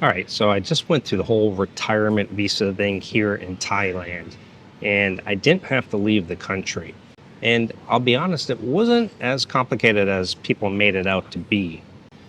All right, so I just went through the whole retirement visa thing here in Thailand, and I didn't have to leave the country. And I'll be honest, it wasn't as complicated as people made it out to be.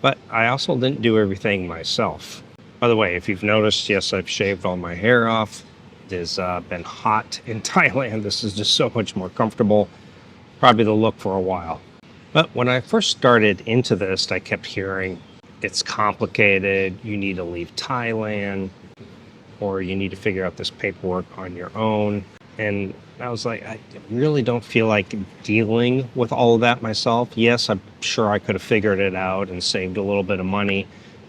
But I also didn't do everything myself. By the way, if you've noticed, yes, I've shaved all my hair off. It has been hot in Thailand. This is just so much more comfortable. Probably the look for a while. But when I first started into this, I kept hearing, it's complicated, you need to leave Thailand, or you need to figure out this paperwork on your own. And I was like, I really don't feel like dealing with all of that myself. Yes, I'm sure I could have figured it out and saved a little bit of money,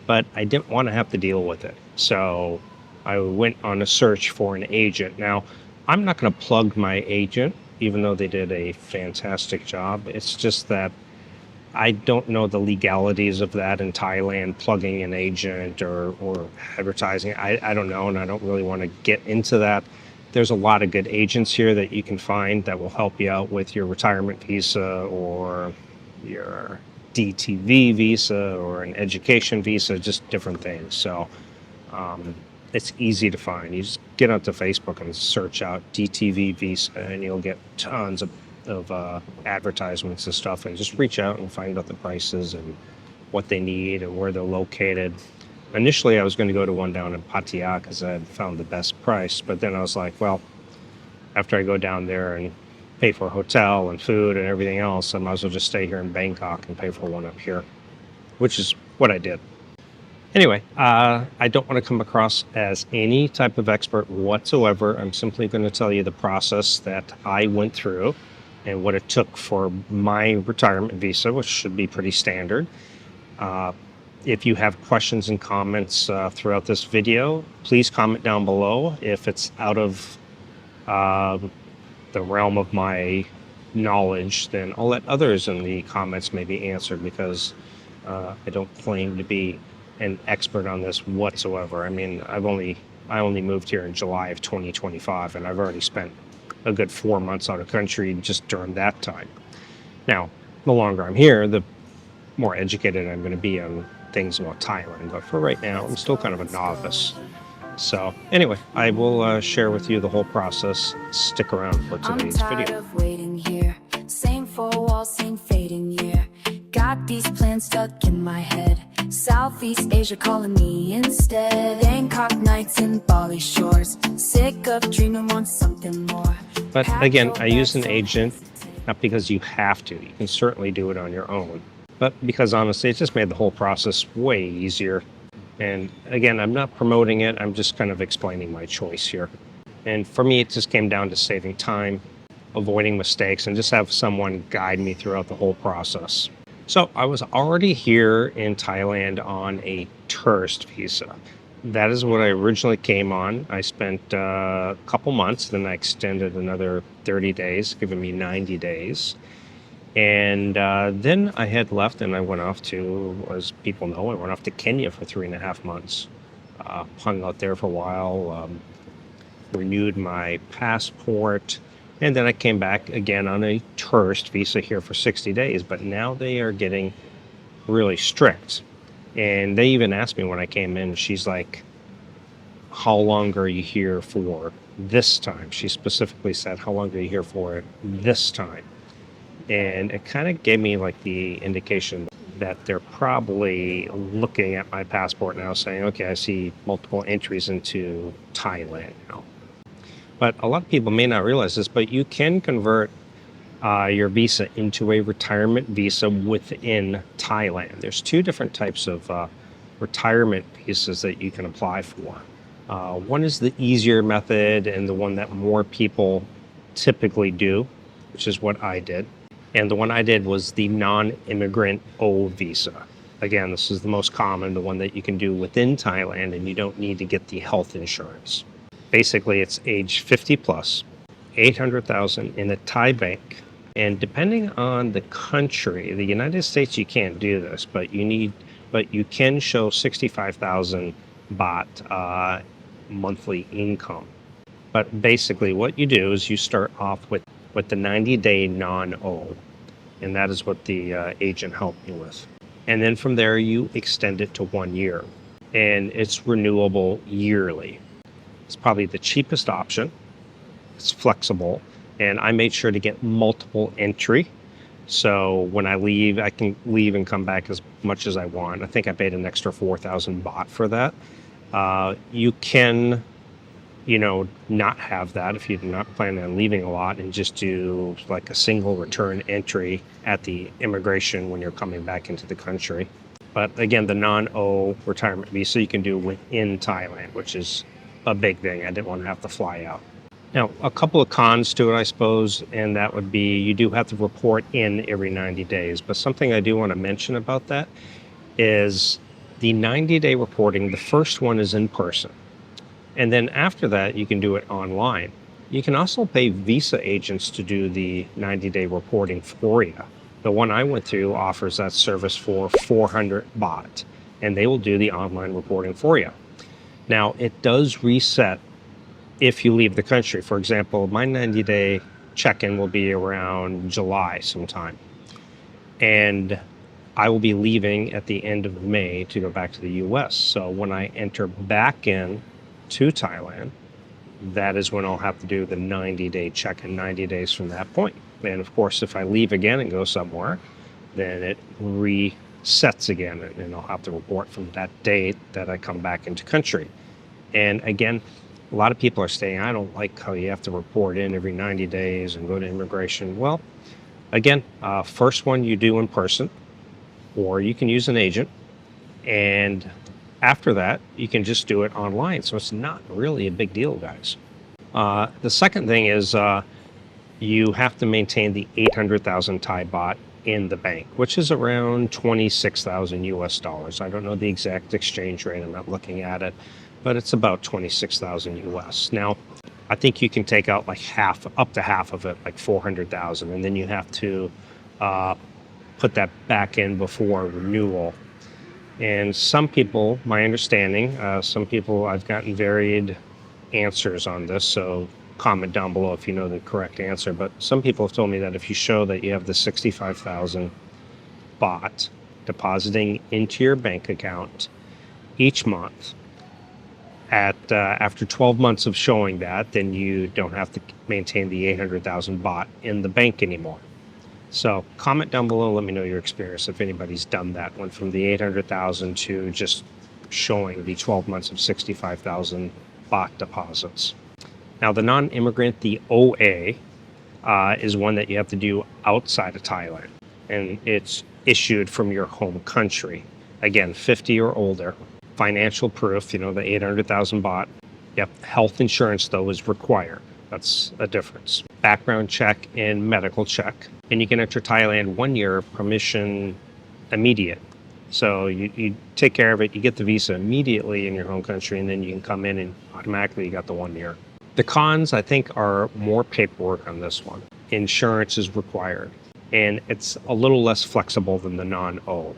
but I didn't want to have to deal with it. So I went on a search for an agent. Now, I'm not going to plug my agent, even though they did a fantastic job. It's just that I don't know the legalities of that in Thailand, plugging an agent or advertising. I don't know, and I don't really want to get into that. There's a lot of good agents here that you can find that will help you out with your retirement visa or your DTV visa or an education visa, just different things. So it's easy to find. You just get onto Facebook and search out DTV visa, and you'll get tons of advertisements and stuff, and just reach out and find out the prices and what they need and where they're located. Initially, I was going to go to one down in Pattaya because I had found the best price, but then I was like, well, after I go down there and pay for a hotel and food and everything else, I might as well just stay here in Bangkok and pay for one up here, which is what I did. Anyway, I don't want to come across as any type of expert whatsoever. I'm simply going to tell you the process that I went through and what it took for my retirement visa, which should be pretty standard. If you have questions and comments throughout this video, please comment down below. If it's out of the realm of my knowledge, then I'll let others in the comments maybe answer, because I don't claim to be an expert on this whatsoever. I mean, I only moved here in July of 2025, and I've already spent a good 4 months out of country just during that time. Now, the longer I'm here, the more educated I'm going to be on things about Thailand, but for right now, I'm still kind of a novice. So anyway, I will share with you the whole process. Stick around for today's video. I'm tired of waiting here. Same four walls, same fading year. Got these plans stuck in my head. Southeast Asia calling me instead. Bangkok nights and Bali shores. Sick of dreaming, want something more. But again, I use an agent, not because you have to. You can certainly do it on your own. But because honestly, it just made the whole process way easier. And again, I'm not promoting it. I'm just kind of explaining my choice here. And for me, it just came down to saving time, avoiding mistakes, and just have someone guide me throughout the whole process. So I was already here in Thailand on a tourist visa. That is what I originally came on. I spent a couple months, then I extended another 30 days, giving me 90 days. And then I had left and I went off to, as people know, I went off to Kenya for 3.5 months. Hung out there for a while, renewed my passport, and then I came back again on a tourist visa here for 60 days. But now they are getting really strict. And they even asked me when I came in, she's like, how long are you here for this time? She specifically said, how long are you here for this time? And it kind of gave me like the indication that they're probably looking at my passport now saying, okay, I see multiple entries into Thailand now. But a lot of people may not realize this, but you can convert your visa into a retirement visa within Thailand. There's two different types of retirement visas that you can apply for. One is the easier method and the one that more people typically do, which is what I did. And the one I did was the non-immigrant O visa. Again, this is the most common, the one that you can do within Thailand, and you don't need to get the health insurance. Basically, it's age 50 plus, 800,000 in a Thai bank. And depending on the country, the United States, you can't do this, but you can show 65,000 baht monthly income. But basically what you do is you start off with the 90-day non-O, and that is what the agent helped me with. And then from there, you extend it to 1 year. and it's renewable yearly. It's probably the cheapest option. It's flexible, and I made sure to get multiple entry. So when I leave, I can leave and come back as much as I want. I think I paid an extra 4,000 baht for that. You can, not have that if you're not planning on leaving a lot, and just do like a single return entry at the immigration when you're coming back into the country. But again, the non-O retirement visa you can do within Thailand, which is a big thing. I didn't want to have to fly out. Now, a couple of cons to it, I suppose, and that would be you do have to report in every 90 days. But something I do want to mention about that is the 90-day reporting. The first one is in person. And then after that, you can do it online. You can also pay visa agents to do the 90-day reporting for you. The one I went through offers that service for 400 baht, and they will do the online reporting for you. Now, it does reset if you leave the country. For example, my 90-day check-in will be around July sometime. And I will be leaving at the end of May to go back to the US. So when I enter back in to Thailand, that is when I'll have to do the 90-day check-in, 90 days from that point. And of course, if I leave again and go somewhere, then it resets again, and I'll have to report from that date that I come back into country. And again, a lot of people are saying, I don't like how you have to report in every 90 days and go to immigration. Well, again, first one you do in person, or you can use an agent. And after that, you can just do it online. So it's not really a big deal, guys. The second thing is you have to maintain the 800,000 Thai baht in the bank, which is around 26,000 US dollars. I don't know the exact exchange rate. I'm not looking at it, but it's about 26,000 US. Now, I think you can take out like up to half of it, like 400,000, and then you have to put that back in before renewal. And some people, my understanding, some people, I've gotten varied answers on this, so comment down below if you know the correct answer. But some people have told me that if you show that you have the 65,000 baht depositing into your bank account each month, after 12 months of showing that, then you don't have to maintain the 800,000 baht in the bank anymore. So comment down below, let me know your experience if anybody's done that, went from the 800,000 to just showing the 12 months of 65,000 baht deposits. Now, the non-immigrant, the OA, is one that you have to do outside of Thailand, and it's issued from your home country. Again, 50 or older. Financial proof, the 800,000 baht. Yep, health insurance, though, is required. That's a difference. Background check and medical check. And you can enter Thailand 1 year, permission immediate. So you take care of it, you get the visa immediately in your home country, and then you can come in and automatically you got the 1 year. The cons, I think, are more paperwork on this one. Insurance is required, and it's a little less flexible than the non-O.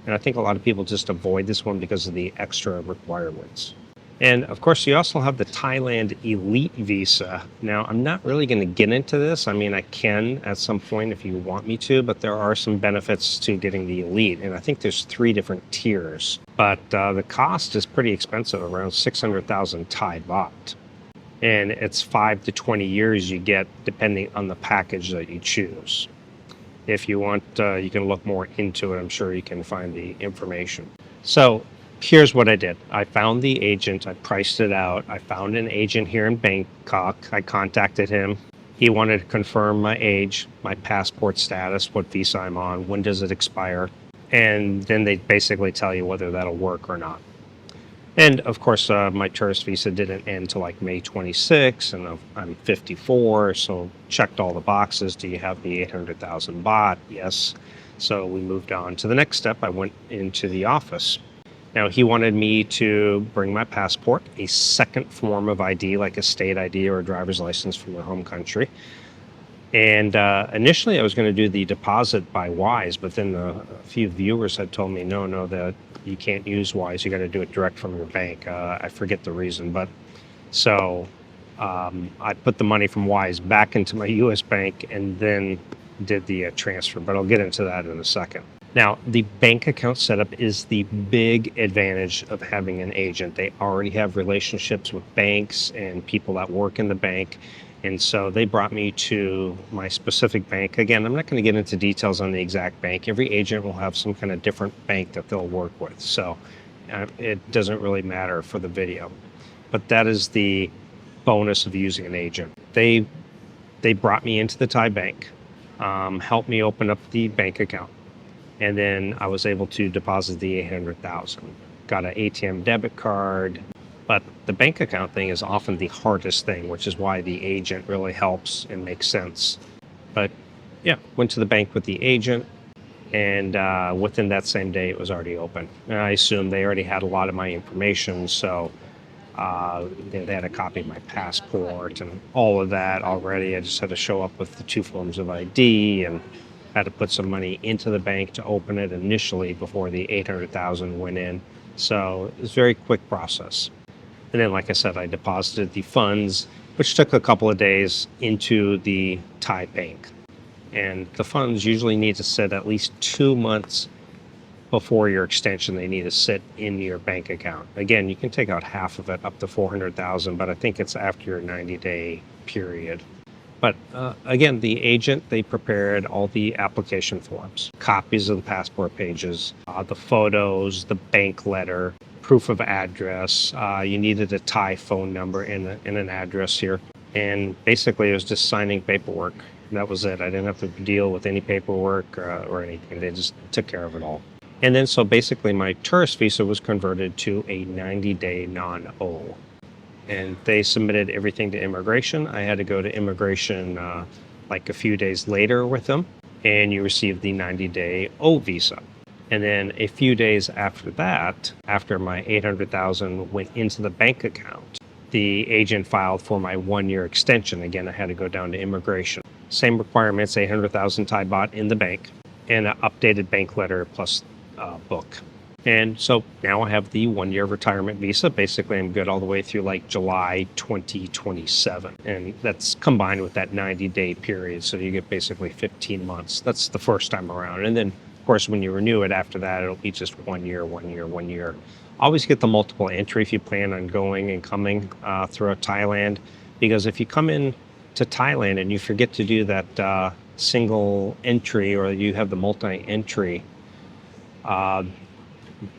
And I think a lot of people just avoid this one because of the extra requirements. And of course, you also have the Thailand Elite Visa. Now, I'm not really going to get into this. I mean, I can at some point if you want me to, but there are some benefits to getting the Elite. And I think there's 3 different tiers. But the cost is pretty expensive, around 600,000 Thai baht. And it's 5 to 20 years you get depending on the package that you choose. If you want, you can look more into it. I'm sure you can find the information. So here's what I did. I found the agent. I priced it out. I found an agent here in Bangkok. I contacted him. He wanted to confirm my age, my passport status, what visa I'm on, when does it expire. And then they basically tell you whether that'll work or not. And of course, my tourist visa didn't end till like May 26, and I'm 54, so checked all the boxes. Do you have the 800,000 baht? Yes. So we moved on to the next step. I went into the office. Now, he wanted me to bring my passport, a second form of ID, like a state ID or a driver's license from your home country. And initially, I was going to do the deposit by Wise, but then a few viewers had told me, no, that you can't use Wise. You got to do it direct from your bank. I forget the reason, but so I put the money from Wise back into my U.S. bank and then did the transfer. But I'll get into that in a second. Now, the bank account setup is the big advantage of having an agent. They already have relationships with banks and people that work in the bank. And so they brought me to my specific bank. Again, I'm not going to get into details on the exact bank. Every agent will have some kind of different bank that they'll work with. So it doesn't really matter for the video. But that is the bonus of using an agent. They brought me into the Thai bank, helped me open up the bank account. And then I was able to deposit the 800,000. Got an ATM debit card, but the bank account thing is often the hardest thing, which is why the agent really helps and makes sense. But yeah, went to the bank with the agent, and within that same day, it was already open. And I assume they already had a lot of my information, so they had a copy of my passport and all of that already. I just had to show up with the 2 forms of ID and had to put some money into the bank to open it initially before the 800,000 went in. So it was a very quick process. And then, like I said, I deposited the funds, which took a couple of days, into the Thai bank. And the funds usually need to sit at least 2 months before your extension. They need to sit in your bank account. Again, you can take out half of it, up to 400,000, but I think it's after your 90-day period. But again, the agent, they prepared all the application forms, copies of the passport pages, the photos, the bank letter, proof of address. You needed a Thai phone number and an address here. And basically, it was just signing paperwork. That was it. I didn't have to deal with any paperwork or anything. They just took care of it all. And then, so basically, my tourist visa was converted to a 90-day non-O. And they submitted everything to immigration. I had to go to immigration like a few days later with them, and you received the 90-day O visa. And then a few days after that, after my 800,000 went into the bank account, the agent filed for my 1-year extension. Again, I had to go down to immigration. Same requirements, 800,000 Thai baht in the bank, and an updated bank letter plus book. And so now I have the 1-year retirement visa. Basically, I'm good all the way through like July 2027. And that's combined with that 90-day period. So you get basically 15 months. That's the first time around. And then, of course, when you renew it after that, it'll be just 1 year, 1 year, 1 year. Always get the multiple entry if you plan on going and coming throughout Thailand. Because if you come in to Thailand and you forget to do that single entry, or you have the multi-entry,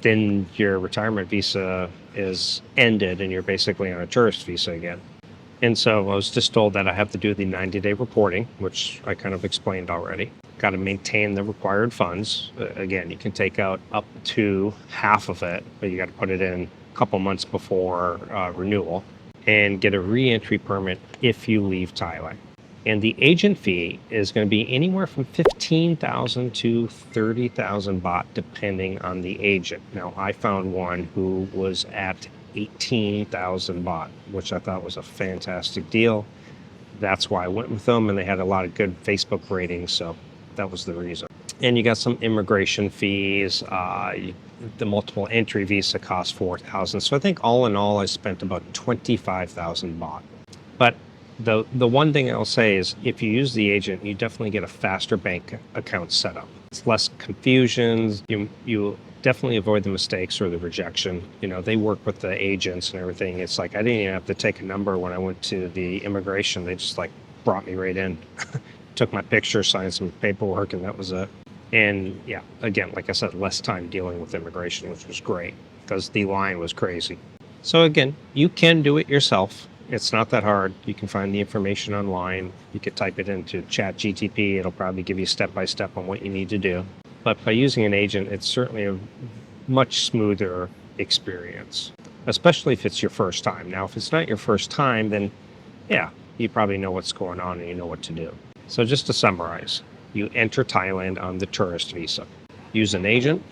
then your retirement visa is ended and you're basically on a tourist visa again. And so I was just told that I have to do the 90-day reporting, which I kind of explained already. Got to maintain the required funds. Again, you can take out up to half of it, but you got to put it in a couple months before renewal, and get a re-entry permit if you leave Thailand. And the agent fee is going to be anywhere from 15,000 to 30,000 baht, depending on the agent. Now, I found one who was at 18,000 baht, which I thought was a fantastic deal. That's why I went with them, and they had a lot of good Facebook ratings, so that was the reason. And you got some immigration fees. The multiple entry visa cost 4,000. So I think all in all, I spent about 25,000 baht. But the one thing I'll say is, if you use the agent, you definitely get a faster bank account setup. It's less confusions. You definitely avoid the mistakes or the rejection. You know, they work with the agents and everything. It's like I didn't even have to take a number when I went to the immigration. They just like brought me right in, took my picture, signed some paperwork, and that was it. And yeah, again, like I said, less time dealing with immigration, which was great because the line was crazy. So again, you can do it yourself. It's not that hard. You can find the information online. You could type it into ChatGTP. It'll probably give you step-by-step on what you need to do. But by using an agent, it's certainly a much smoother experience, especially if it's your first time. Now, if it's not your first time, then yeah, you probably know what's going on and you know what to do. So just to summarize, you enter Thailand on the tourist visa. Use an agent.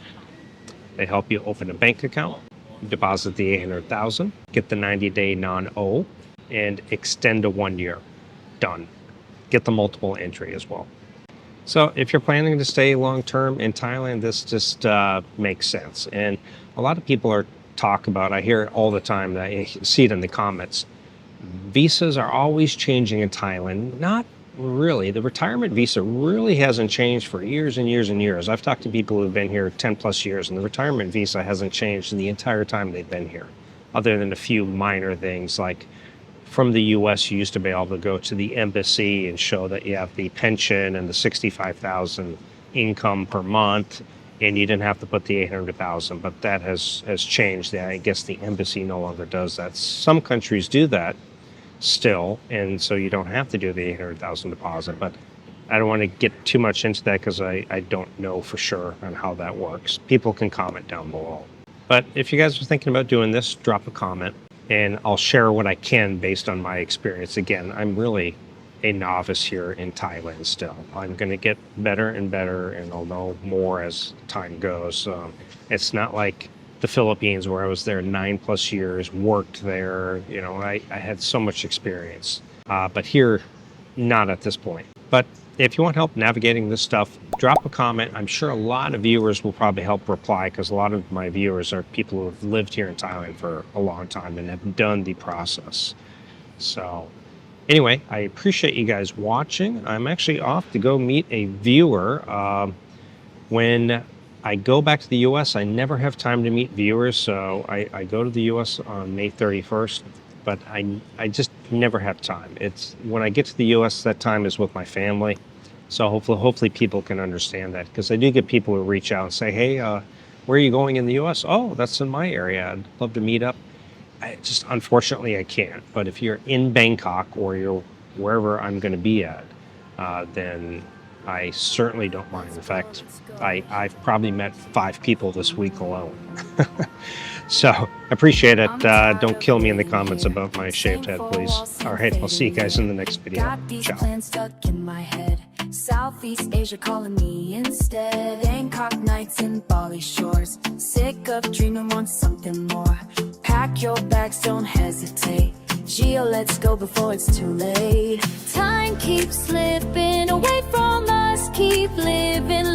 They help you open a bank account, deposit the 800,000, get the 90-day non-O, and extend to 1 year. Done. Get the multiple entry as well. So if you're planning to stay long-term in Thailand, this just makes sense. And a lot of people talk about, I hear it all the time, I see it in the comments, visas are always changing in Thailand. Not really, the retirement visa really hasn't changed for years and years and years. I've talked to people who've been here 10 plus years, and the retirement visa hasn't changed in the entire time they've been here, other than a few minor things like from the US, you used to be able to go to the embassy and show that you have the pension and the 65,000 income per month, and you didn't have to put the 800,000, but that has changed. I guess the embassy no longer does that. Some countries do that still, and so you don't have to do the 800,000 deposit, but I don't want to get too much into that because I don't know for sure on how that works. People can comment down below. But if you guys are thinking about doing this, drop a comment and I'll share what I can based on my experience. Again, I'm really a novice here in Thailand still. I'm going to get better and better, and I'll know more as time goes. It's not like the Philippines where I was there 9+ years, worked there. You know, I had so much experience, but here, not at this point. But if you want help navigating this stuff, drop a comment. I'm sure a lot of viewers will probably help reply because a lot of my viewers are people who have lived here in Thailand for a long time and have done the process. So anyway, I appreciate you guys watching. I'm actually off to go meet a viewer. When I go back to the US, I never have time to meet viewers, so I go to the US on May 31st, but I just never have time. It's when I get to the US, that time is with my family. So hopefully people can understand that, because I do get people who reach out and say, hey, where are you going in the US? Oh, that's in my area. I'd love to meet up. Unfortunately, I can't. But if you're in Bangkok or you're wherever I'm going to be at, then I certainly don't mind. In fact, I've probably met 5 people this week alone. So appreciate it. Don't kill me in the comments about my shaved head, please. All right, I'll see you guys in the next video. Got these Ciao. plans stuck in my head. Southeast Asia calling me instead. Bangkok nights and Bali shores. Sick of dreaming, want something more. Pack your bags, don't hesitate. Geo, let's go before it's too late. Time keeps slipping away from us. Keep living